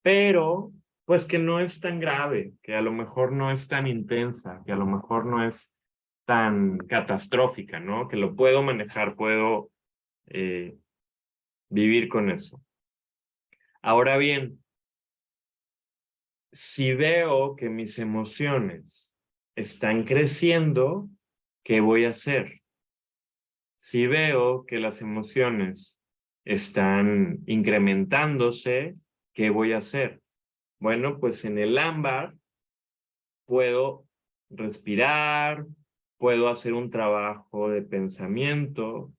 Pero, pues que no es tan grave, que a lo mejor no es tan intensa, que a lo mejor no es tan catastrófica, ¿no? Que lo puedo manejar, puedo vivir con eso. Ahora bien, si veo que mis emociones están creciendo, ¿qué voy a hacer? Si veo que las emociones están incrementándose, ¿qué voy a hacer? Bueno, pues en el ámbar puedo respirar, puedo hacer un trabajo de pensamiento,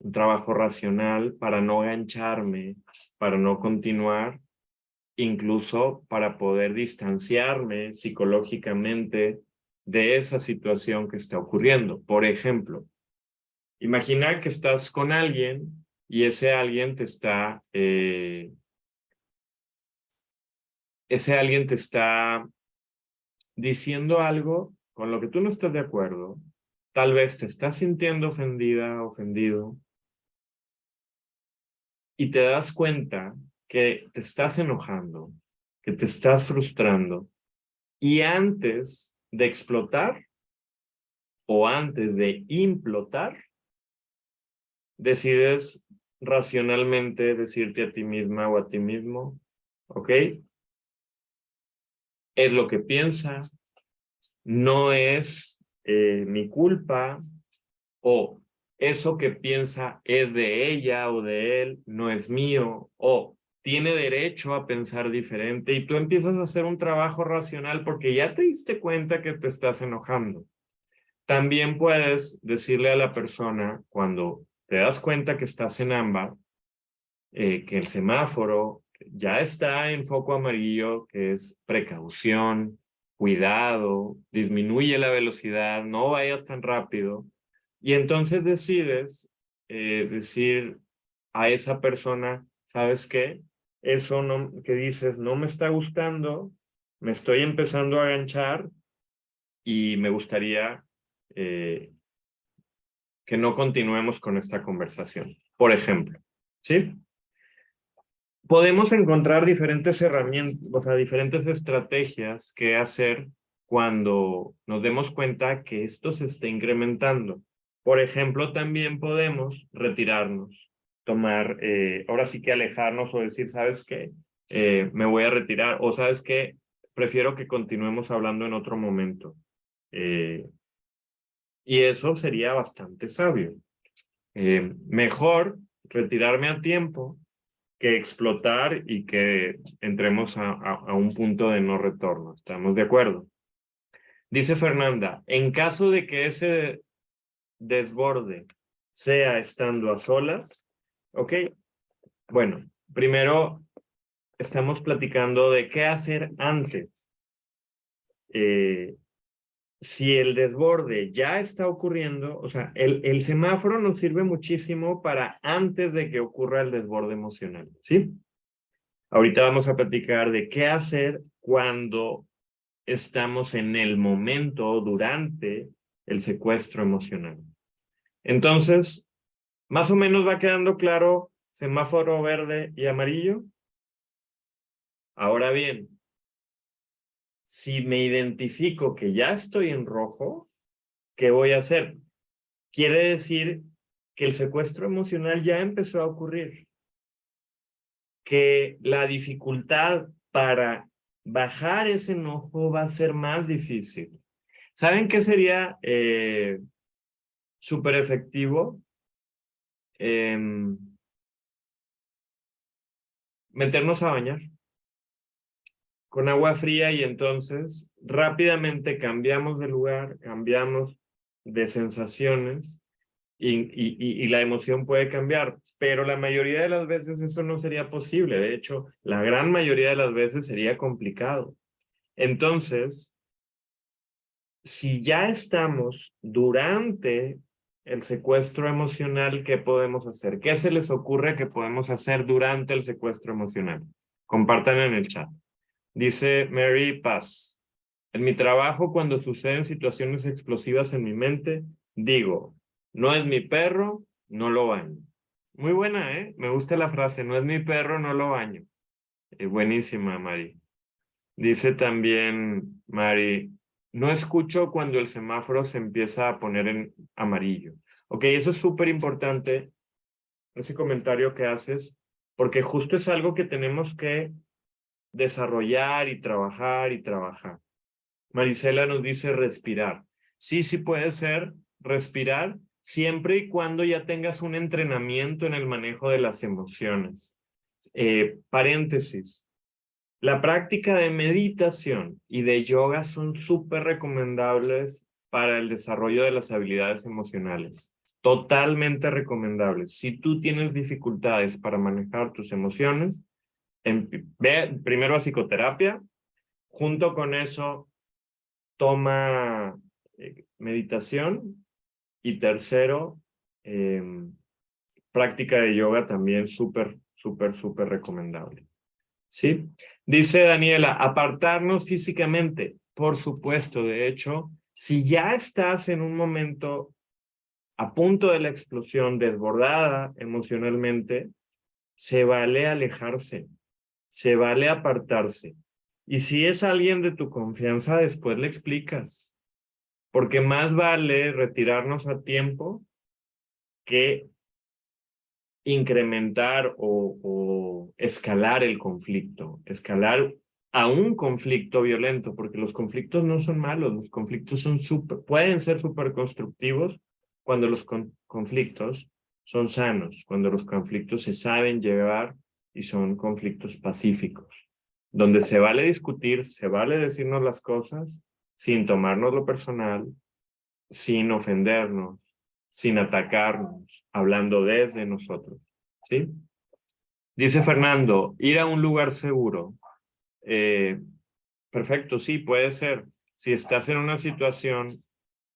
un trabajo racional para no gancharme, para no continuar, incluso para poder distanciarme psicológicamente de esa situación que está ocurriendo. Por ejemplo, imagina que estás con alguien y ese alguien te está diciendo algo con lo que tú no estás de acuerdo, tal vez te estás sintiendo ofendida, ofendido, y te das cuenta que te estás enojando, que te estás frustrando, y antes de explotar o antes de implotar, decides racionalmente decirte a ti misma o a ti mismo, ¿ok? Es lo que piensa, no es mi culpa, o eso que piensa es de ella o de él, no es mío, o tiene derecho a pensar diferente y tú empiezas a hacer un trabajo racional porque ya te diste cuenta que te estás enojando. También puedes decirle a la persona cuando te das cuenta que estás en ámbar, que el semáforo ya está en foco amarillo, que es precaución, cuidado, disminuye la velocidad, no vayas tan rápido. Y entonces decides decir a esa persona, ¿sabes qué? Eso no, que dices no me está gustando, me estoy empezando a aganchar y me gustaría que no continuemos con esta conversación. Por ejemplo, ¿sí? Podemos encontrar diferentes herramientas, o sea, diferentes estrategias que hacer cuando nos demos cuenta que esto se está incrementando. Por ejemplo, también podemos retirarnos, tomar, ahora sí que alejarnos o decir, ¿sabes qué? Me voy a retirar, o ¿sabes qué? Prefiero que continuemos hablando en otro momento. Y eso sería bastante sabio. Mejor retirarme a tiempo que explotar y que entremos a un punto de no retorno. ¿Estamos de acuerdo? Dice Fernanda, en caso de que ese desborde sea estando a solas, ¿ok? Bueno, primero estamos platicando de qué hacer antes. Si el desborde ya está ocurriendo, o sea, el semáforo nos sirve muchísimo para antes de que ocurra el desborde emocional, ¿sí? Ahorita vamos a platicar de qué hacer cuando estamos en el momento durante el secuestro emocional. Entonces, más o menos va quedando claro semáforo verde y amarillo. Ahora bien, si me identifico que ya estoy en rojo, ¿qué voy a hacer? Quiere decir que el secuestro emocional ya empezó a ocurrir. Que la dificultad para bajar ese enojo va a ser más difícil. ¿Saben qué sería súper efectivo? Meternos a bañar con agua fría y entonces rápidamente cambiamos de lugar, cambiamos de sensaciones y la emoción puede cambiar, pero la mayoría de las veces eso no sería posible. De hecho, la gran mayoría de las veces sería complicado. Entonces, si ya estamos durante el secuestro emocional, ¿qué podemos hacer? ¿Qué se les ocurre que podemos hacer durante el secuestro emocional? Compartan en el chat. Dice Mary Paz. En mi trabajo, cuando suceden situaciones explosivas en mi mente, digo, no es mi perro, no lo baño. Muy buena, ¿eh? Me gusta la frase, no es mi perro, no lo baño. Buenísima, Mari. Dice también Mari, no escucho cuando el semáforo se empieza a poner en amarillo. Ok, eso es súper importante, ese comentario que haces, porque justo es algo que tenemos que desarrollar y trabajar y trabajar. Marisela nos dice respirar. Sí, sí puede ser respirar siempre y cuando ya tengas un entrenamiento en el manejo de las emociones. Paréntesis. La práctica de meditación y de yoga son súper recomendables para el desarrollo de las habilidades emocionales. Totalmente recomendables. Si tú tienes dificultades para manejar tus emociones, ve primero a psicoterapia. Junto con eso, toma meditación. Y tercero, práctica de yoga también súper recomendable. ¿Sí? Dice Daniela, apartarnos físicamente. Por supuesto, de hecho, si ya estás en un momento a punto de la explosión, desbordada emocionalmente, se vale alejarse, se vale apartarse. Y si es alguien de tu confianza, después le explicas. Porque más vale retirarnos a tiempo que incrementar o escalar el conflicto, escalar a un conflicto violento, porque los conflictos no son malos, los conflictos son pueden ser súper constructivos cuando los conflictos son sanos, cuando los conflictos se saben llevar y son conflictos pacíficos, donde se vale discutir, se vale decirnos las cosas sin tomárnoslo personal, sin ofendernos, sin atacarnos, hablando desde nosotros, ¿sí? Dice Fernando, ir a un lugar seguro. Perfecto, sí, puede ser. Si estás en una situación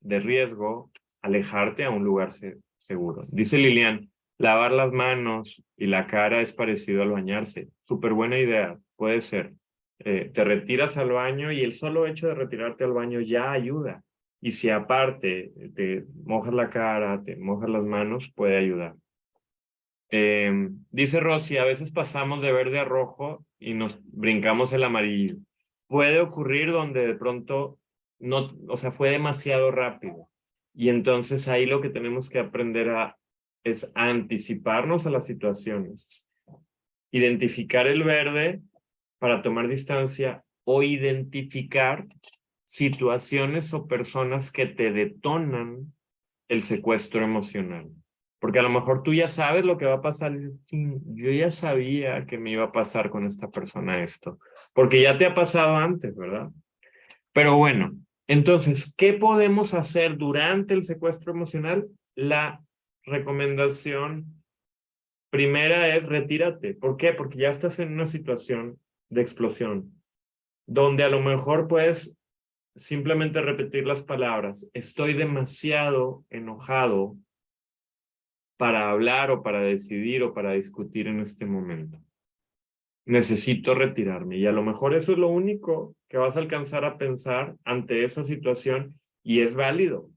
de riesgo, alejarte a un lugar seguro. Dice Lilian, lavar las manos y la cara es parecido al bañarse. Súper buena idea, puede ser. Te retiras al baño y el solo hecho de retirarte al baño ya ayuda. Y si aparte te mojas la cara, te mojas las manos, puede ayudar. Dice Rosy, a veces pasamos de verde a rojo y nos brincamos el amarillo. Puede ocurrir donde de pronto no, o sea, fue demasiado rápido. Y entonces ahí lo que tenemos que aprender es a anticiparnos a las situaciones. Identificar el verde para tomar distancia o identificar situaciones o personas que te detonan el secuestro emocional. Porque a lo mejor tú ya sabes lo que va a pasar. Yo ya sabía que me iba a pasar con esta persona esto. Porque ya te ha pasado antes, ¿verdad? Pero bueno, entonces, ¿qué podemos hacer durante el secuestro emocional? La recomendación primera es retírate. ¿Por qué? Porque ya estás en una situación de explosión, donde a lo mejor puedes simplemente repetir las palabras. Estoy demasiado enojado para hablar o para decidir o para discutir en este momento. Necesito retirarme. Y a lo mejor eso es lo único que vas a alcanzar a pensar ante esa situación y es válido.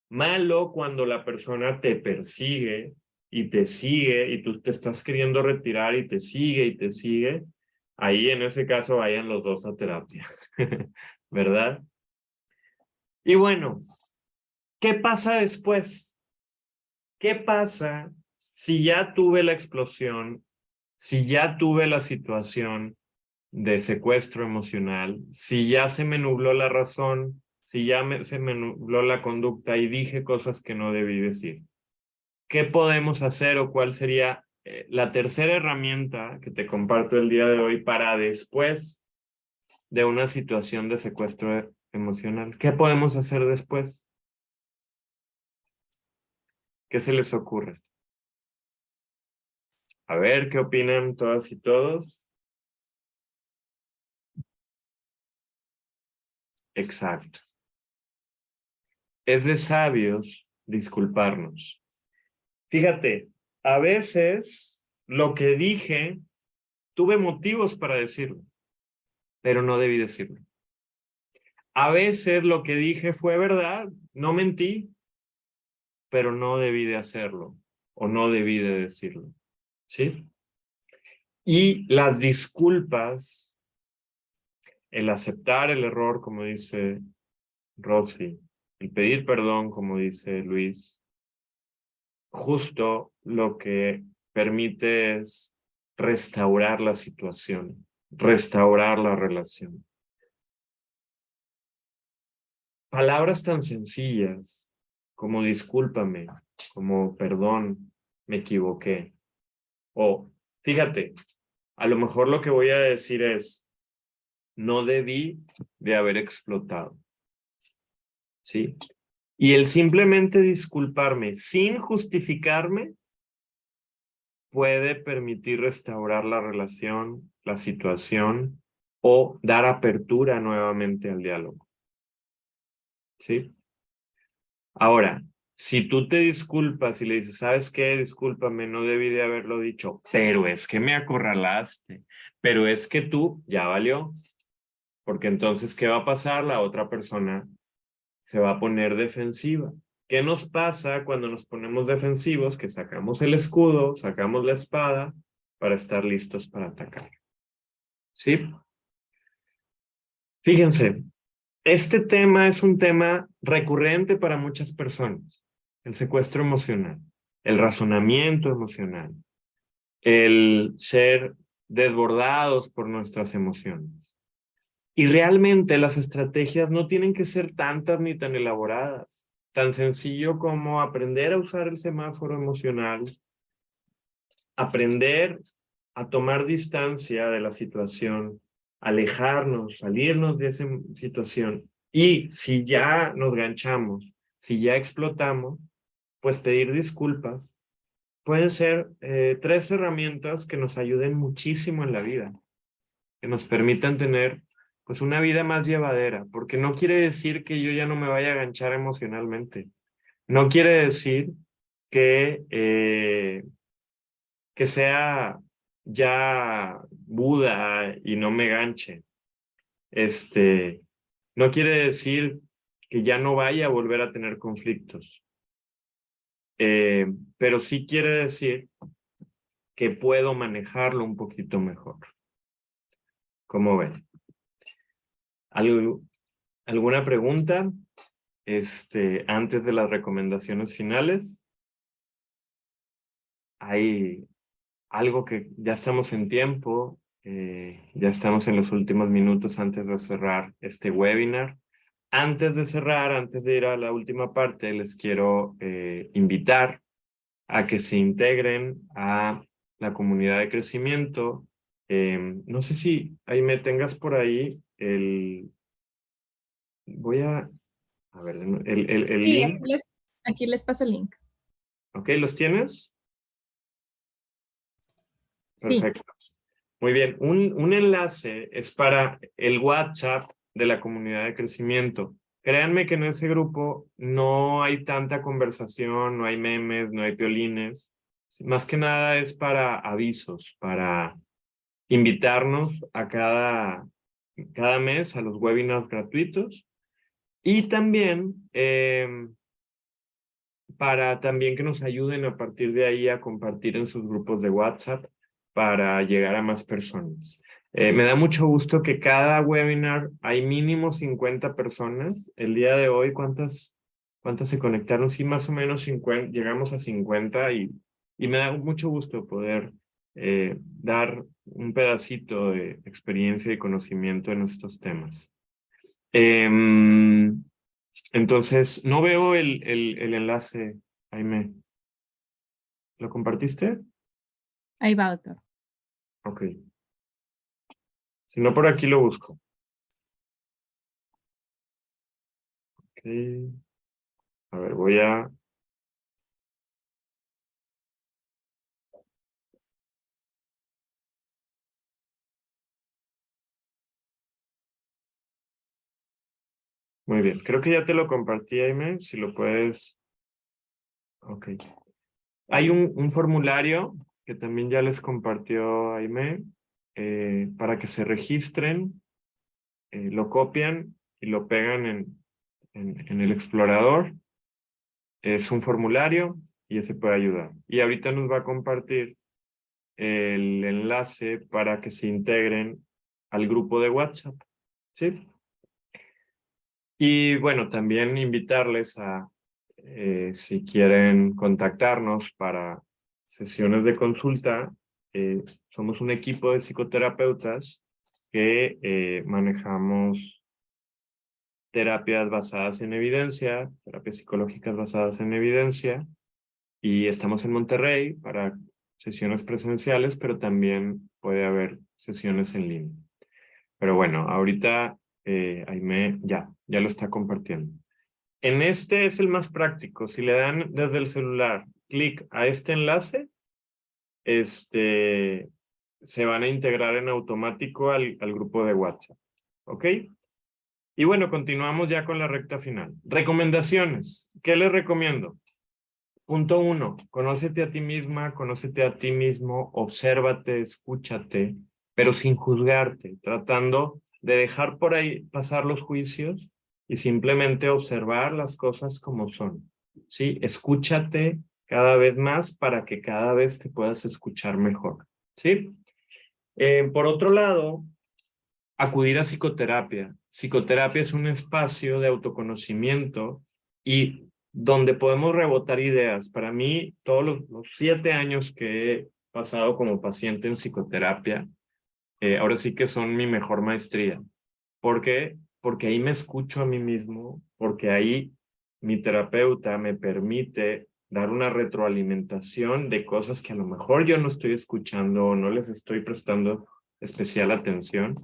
Malo cuando la persona te persigue y te sigue y tú te estás queriendo retirar y te sigue y te sigue. Ahí en ese caso vayan los dos a terapia, ¿verdad? Y bueno, ¿qué pasa después? ¿Qué pasa si ya tuve la explosión, si ya tuve la situación de secuestro emocional, si ya se me nubló la razón, si ya se me nubló la conducta y dije cosas que no debí decir? ¿Qué podemos hacer o cuál sería la tercera herramienta que te comparto el día de hoy para después de una situación de secuestro emocional? ¿Qué podemos hacer después? ¿Qué se les ocurre? A ver, ¿qué opinan todas y todos? Exacto. Es de sabios disculparnos. Fíjate, a veces lo que dije, tuve motivos para decirlo, pero no debí decirlo. A veces lo que dije fue verdad, no mentí, pero no debí de hacerlo o no debí de decirlo. ¿Sí? Y las disculpas, el aceptar el error, como dice Rosy, el pedir perdón, como dice Luis, justo lo que permite es restaurar la situación, restaurar la relación. Palabras tan sencillas como discúlpame, como perdón, me equivoqué. O fíjate, a lo mejor lo que voy a decir es, no debí de haber explotado. ¿Sí? Y el simplemente disculparme sin justificarme puede permitir restaurar la relación, la situación o dar apertura nuevamente al diálogo. ¿Sí? Ahora, si tú te disculpas y le dices, ¿sabes qué? Discúlpame, no debí de haberlo dicho, pero es que me acorralaste, pero es que tú ya valió, porque entonces, ¿qué va a pasar? La otra persona se va a poner defensiva. ¿Qué nos pasa cuando nos ponemos defensivos? Que sacamos el escudo, sacamos la espada para estar listos para atacar. ¿Sí? Fíjense, este tema es un tema recurrente para muchas personas. El secuestro emocional, el razonamiento emocional, el ser desbordados por nuestras emociones. Y realmente las estrategias no tienen que ser tantas ni tan elaboradas. Tan sencillo como aprender a usar el semáforo emocional, aprender a tomar distancia de la situación, alejarnos, salirnos de esa situación. Y si ya nos ganchamos, si ya explotamos, pues pedir disculpas. Pueden ser 3 herramientas que nos ayuden muchísimo en la vida, que nos permitan tener pues una vida más llevadera, porque no quiere decir que yo ya no me vaya a ganchar emocionalmente. No quiere decir que sea ya Buda y no me ganche. No quiere decir que ya no vaya a volver a tener conflictos. Pero sí quiere decir que puedo manejarlo un poquito mejor. ¿Cómo ven? ¿Alguna pregunta? Antes de las recomendaciones finales. Hay algo que ya estamos en tiempo, ya estamos en los últimos minutos antes de cerrar este webinar. Antes de cerrar, antes de ir a la última parte, les quiero invitar a que se integren a la comunidad de crecimiento. No sé si ahí me tengas por ahí el... Voy a ver, el Sí, link. aquí les paso el link. Ok, ¿los tienes? Sí. Perfecto. Muy bien. Un enlace es para el WhatsApp de la comunidad de crecimiento. Créanme que en ese grupo no hay tanta conversación, no hay memes, no hay piolines. Más que nada es para avisos, para invitarnos a cada mes a los webinars gratuitos y también para también que nos ayuden a partir de ahí a compartir en sus grupos de WhatsApp para llegar a más personas. Me da mucho gusto que cada webinar hay mínimo 50 personas. El día de hoy, ¿cuántas se conectaron? Sí, más o menos 50, llegamos a 50 y me da mucho gusto poder dar un pedacito de experiencia y conocimiento en estos temas. Entonces, no veo el enlace, Jaime. ¿Lo compartiste? Ahí va, doctor. Ok. Si no, por aquí lo busco. Ok. A ver, voy a... Muy bien. Creo que ya te lo compartí, Jaime. Si lo puedes... Ok. Hay un formulario que también ya les compartió Jaime para que se registren, lo copian y lo pegan en el explorador. Es un formulario y ese puede ayudar. Y ahorita nos va a compartir el enlace para que se integren al grupo de WhatsApp. ¿Sí? Y bueno, también invitarles a, si quieren contactarnos para sesiones de consulta, somos un equipo de psicoterapeutas que manejamos terapias basadas en evidencia, terapias psicológicas basadas en evidencia, y estamos en Monterrey para sesiones presenciales, pero también puede haber sesiones en línea. Pero bueno, ahorita Aimé ya lo está compartiendo. Este es el más práctico. Si le dan desde el celular clic a este enlace, se van a integrar en automático al grupo de WhatsApp. ¿Ok? Y bueno, continuamos ya con la recta final. Recomendaciones. ¿Qué les recomiendo? Punto 1, conócete a ti misma, conócete a ti mismo, obsérvate, escúchate, pero sin juzgarte, tratando de dejar por ahí pasar los juicios y simplemente observar las cosas como son. ¿Sí? Escúchate cada vez más para que cada vez te puedas escuchar mejor. ¿Sí? Por otro lado, acudir a psicoterapia. Psicoterapia es un espacio de autoconocimiento y donde podemos rebotar ideas. Para mí, todos los 7 años que he pasado como paciente en psicoterapia, ahora sí que son mi mejor maestría. ¿Por qué? Porque ahí me escucho a mí mismo, porque ahí mi terapeuta me permite dar una retroalimentación de cosas que a lo mejor yo no estoy escuchando o no les estoy prestando especial atención.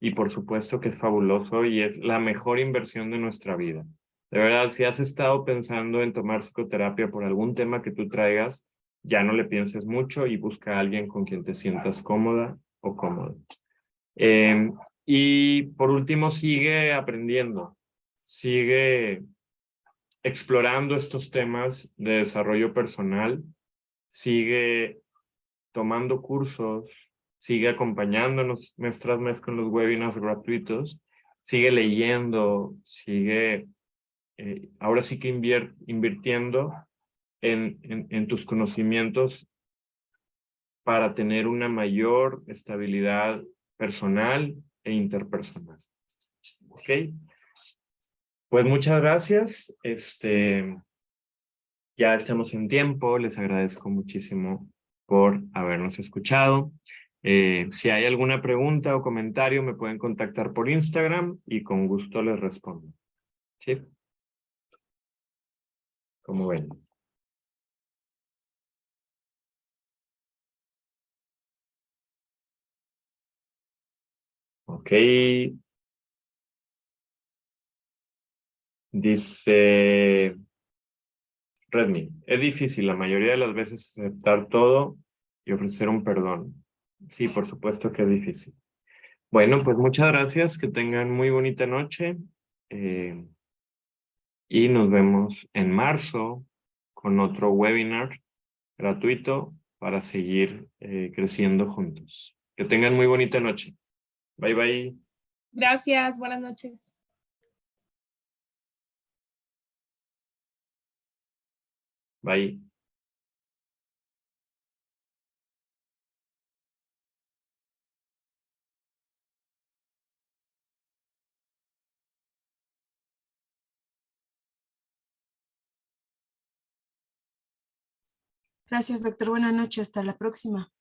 Y por supuesto que es fabuloso y es la mejor inversión de nuestra vida. De verdad, si has estado pensando en tomar psicoterapia por algún tema que tú traigas, ya no le pienses mucho y busca a alguien con quien te sientas cómoda o cómodo. Y por último, sigue aprendiendo, sigue explorando estos temas de desarrollo personal, sigue tomando cursos, sigue acompañándonos mes tras mes con los webinars gratuitos, sigue leyendo, sigue ahora sí que invirtiendo en tus conocimientos para tener una mayor estabilidad personal e interpersonal. ¿Ok? Pues muchas gracias. Ya estamos en tiempo. Les agradezco muchísimo por habernos escuchado. Si hay alguna pregunta o comentario, me pueden contactar por Instagram y con gusto les respondo. ¿Sí? Como ven. Ok. Dice Redmi, es difícil la mayoría de las veces aceptar todo y ofrecer un perdón. Sí, por supuesto que es difícil. Bueno, pues muchas gracias, que tengan muy bonita noche y nos vemos en marzo con otro webinar gratuito para seguir creciendo juntos. Que tengan muy bonita noche. Bye, bye. Gracias, buenas noches. Bye. Gracias, doctor. Buenas noches. Hasta la próxima.